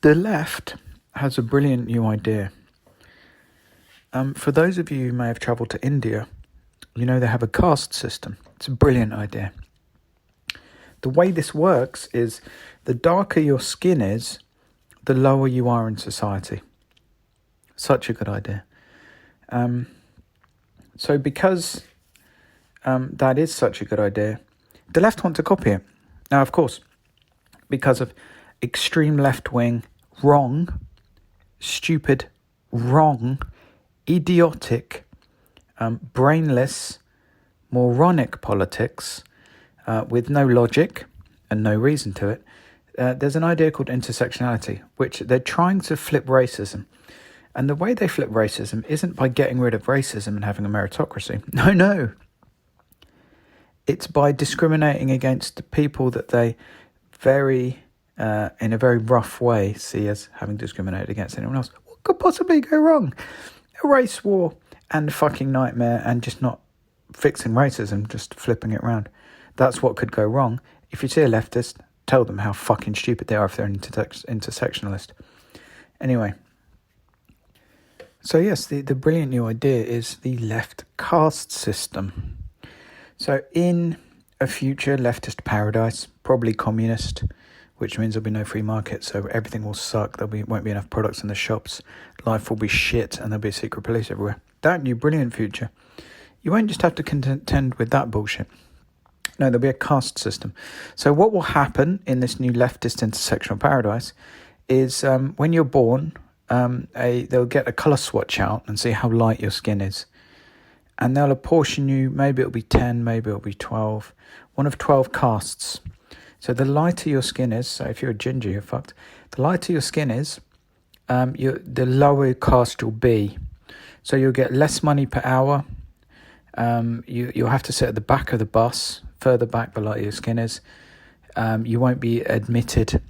The left has a brilliant new idea. For those of you who may have travelled to India, you know they have a caste system. It's a brilliant idea. The way this works is the darker your skin is, the lower you are in society. Such a good idea. So because that is such a good idea, the left want to copy it. Now, of course, because of extreme left-wing, wrong, stupid, wrong, idiotic, brainless, moronic politics with no logic and no reason to it, there's an idea called intersectionality, which they're trying to flip racism. And the way they flip racism isn't by getting rid of racism and having a meritocracy. No. It's by discriminating against the people that they in a very rough way see as having discriminated against anyone else. What could possibly go wrong? A race war and a fucking nightmare, and just not fixing racism, just flipping it around. That's what could go wrong. If you see a leftist, tell them how fucking stupid they are if they're an intersectionalist. Anyway. So yes, the brilliant new idea is the left caste system. So in a future leftist paradise, probably communist, which means there'll be no free market, so everything will suck, won't be enough products in the shops, life will be shit, and there'll be a secret police everywhere. That new brilliant future, you won't just have to contend with that bullshit. No, there'll be a caste system. So what will happen in this new leftist intersectional paradise is when you're born, they'll get a colour swatch out and see how light your skin is. And they'll apportion you, maybe it'll be 10, maybe it'll be 12, one of 12 castes. So the lighter your skin is, so if you're a ginger, you're fucked. The lighter your skin is, the lower caste you'll be. So you'll get less money per hour. You'll have to sit at the back of the bus, further back the lighter your skin is. You won't be admitted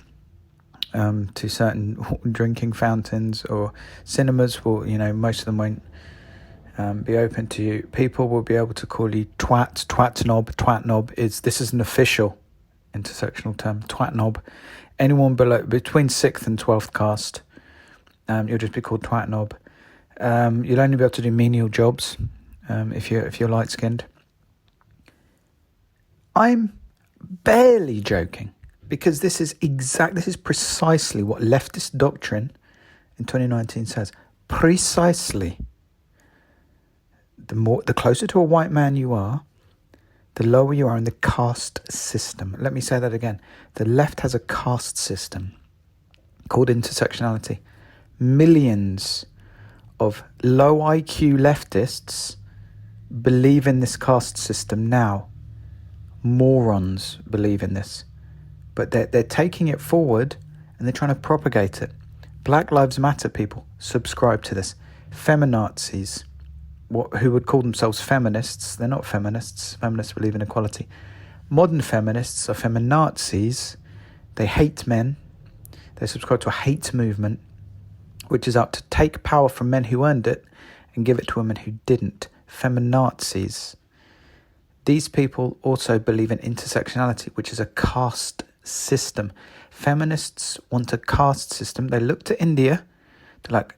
to certain drinking fountains or cinemas. Most of them won't be open to you. People will be able to call you twat knob. This is an official intersectional term, twat knob. Anyone between 6th and 12th caste, you'll just be called twat knob. You'll only be able to do menial jobs if you're light skinned. I'm barely joking, because this is precisely what leftist doctrine in 2019 says. Precisely. The closer to a white man you are, the lower you are in the caste system. Let me say that again. The left has a caste system called intersectionality. Millions of low IQ leftists believe in this caste system now. Morons believe in this. But they're taking it forward and they're trying to propagate it. Black Lives Matter people subscribe to this. Feminazis, who would call themselves feminists, they're not feminists. Feminists believe in equality. Modern feminists are feminazis. They hate men. They subscribe to a hate movement, which is out to take power from men who earned it and give it to women who didn't. Feminazis. These people also believe in intersectionality, which is a caste system. Feminists want a caste system. They look to India. They're like,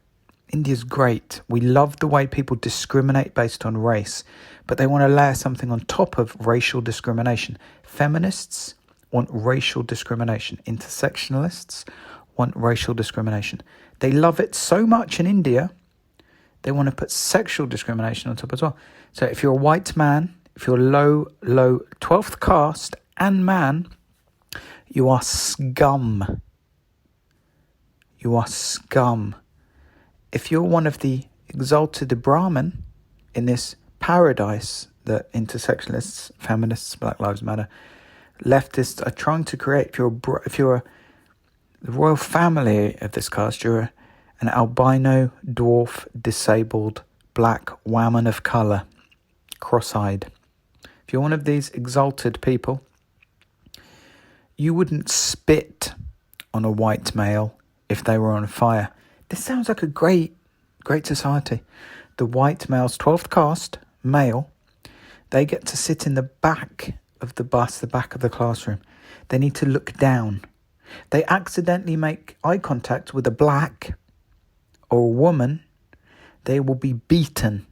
India's great. We love the way people discriminate based on race, but they want to layer something on top of racial discrimination. Feminists want racial discrimination. Intersectionalists want racial discrimination. They love it so much in India, they want to put sexual discrimination on top as well. So if you're a white man, if you're low 12th caste and man, you are scum. You are scum. If you're one of the exalted Brahmin in this paradise that intersectionalists, feminists, Black Lives Matter, leftists are trying to create, if you're the royal family of this caste, you're an albino, dwarf, disabled, black woman of colour, cross-eyed. If you're one of these exalted people, you wouldn't spit on a white male if they were on fire. This sounds like a great society. The white male's 12th caste, male, they get to sit in the back of the bus, the back of the classroom. They need to look down. They accidentally make eye contact with a black or a woman, they will be beaten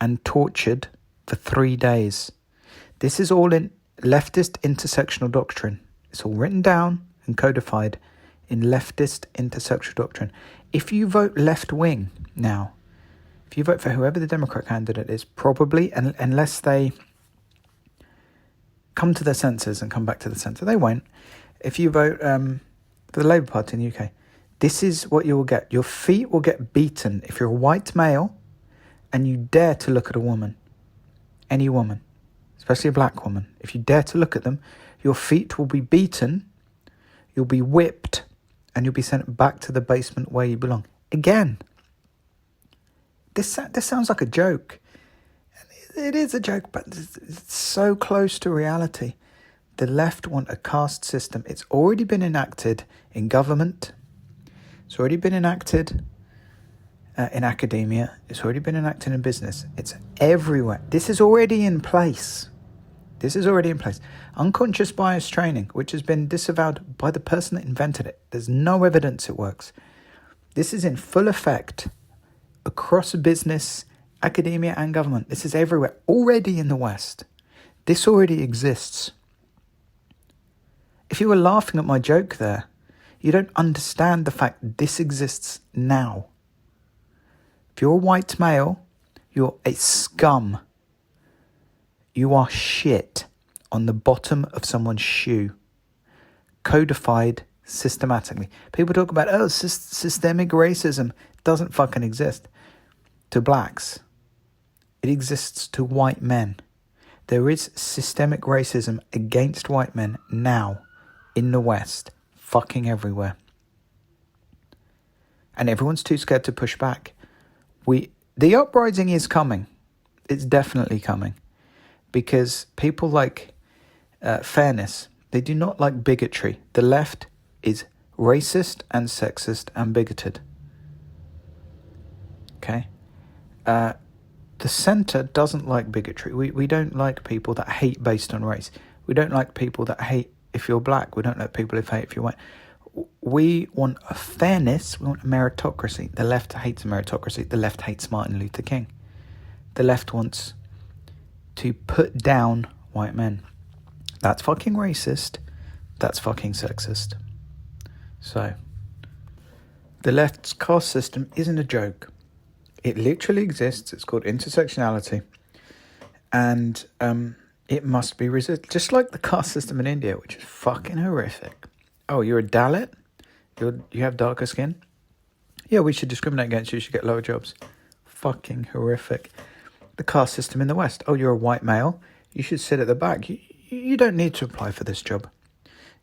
and tortured for 3 days. This is all in leftist intersectional doctrine. It's all written down and codified in leftist intersectional doctrine. If you vote left wing now, if you vote for whoever the Democrat candidate is, probably, unless they come to their senses and come back to the centre, they won't. If you vote for the Labour Party in the UK, this is what you will get. Your feet will get beaten if you're a white male and you dare to look at a woman, any woman, especially a black woman. If you dare to look at them, your feet will be beaten, you'll be whipped, and you'll be sent back to the basement where you belong. Again, this sounds like a joke. It is a joke, but it's so close to reality. The left want a caste system. It's already been enacted in government. It's already been enacted in academia. It's already been enacted in business. It's everywhere. This is already in place. Unconscious bias training, which has been disavowed by the person that invented it. There's no evidence it works. This is in full effect across business, academia and government. This is everywhere, already in the West. This already exists. If you were laughing at my joke there, you don't understand the fact this exists now. If you're a white male, you're a scum. You are shit on the bottom of someone's shoe. Codified systematically. People talk about, systemic racism. It doesn't fucking exist to blacks. It exists to white men. There is systemic racism against white men now in the West, fucking everywhere. And everyone's too scared to push back. The uprising is coming. It's definitely coming. Because people like fairness. They do not like bigotry. The left is racist and sexist and bigoted. Okay? The centre doesn't like bigotry. We don't like people that hate based on race. We don't like people that hate if you're black. We don't like people that hate if you're white. We want a fairness. We want a meritocracy. The left hates a meritocracy. The left hates Martin Luther King. The left wants to put down white men. That's fucking racist. That's fucking sexist. So, the left's caste system isn't a joke. It literally exists. It's called intersectionality. And it must be resisted. Just like the caste system in India, which is fucking horrific. Oh, you're a Dalit? You have darker skin? Yeah, we should discriminate against you. You should get lower jobs. Fucking horrific. The caste system in the West. Oh, you're a white male? You should sit at the back. You don't need to apply for this job.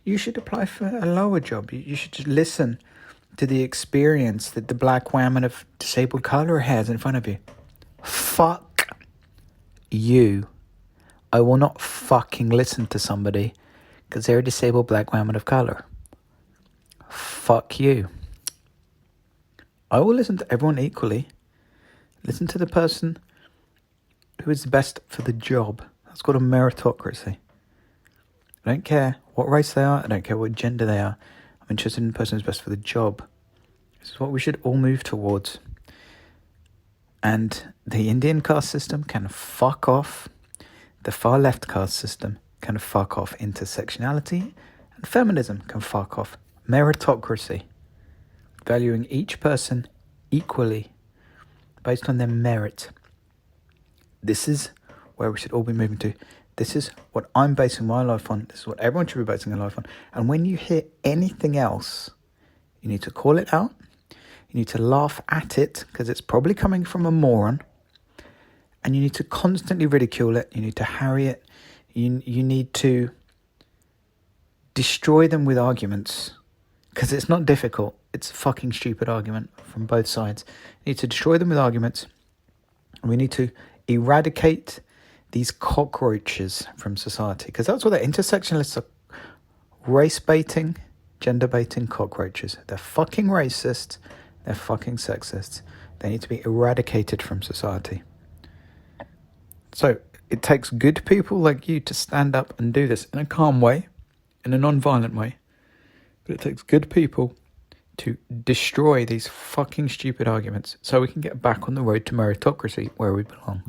You should apply for a lower job. You should just listen to the experience that the black woman of disabled colour has in front of you. Fuck you. I will not fucking listen to somebody because they're a disabled black woman of colour. Fuck you. I will listen to everyone equally. Listen to the person who is the best for the job. That's called a meritocracy. I don't care what race they are. I don't care what gender they are. I'm interested in the person who's best for the job. This is what we should all move towards. And the Indian caste system can fuck off. The far left caste system can fuck off. Intersectionality and feminism can fuck off. Meritocracy. Valuing each person equally based on their merit. This is where we should all be moving to. This is what I'm basing my life on. This is what everyone should be basing their life on. And when you hear anything else, you need to call it out. You need to laugh at it because it's probably coming from a moron. And you need to constantly ridicule it. You need to harry it. You need to destroy them with arguments. Because it's not difficult. It's a fucking stupid argument from both sides. You need to destroy them with arguments. And we need to eradicate these cockroaches from society. Because that's what the intersectionalists are. Race baiting, gender baiting cockroaches. They're fucking racist. They're fucking sexist. They need to be eradicated from society. So it takes good people like you to stand up and do this in a calm way, in a non-violent way. But it takes good people to destroy these fucking stupid arguments so we can get back on the road to meritocracy where we belong.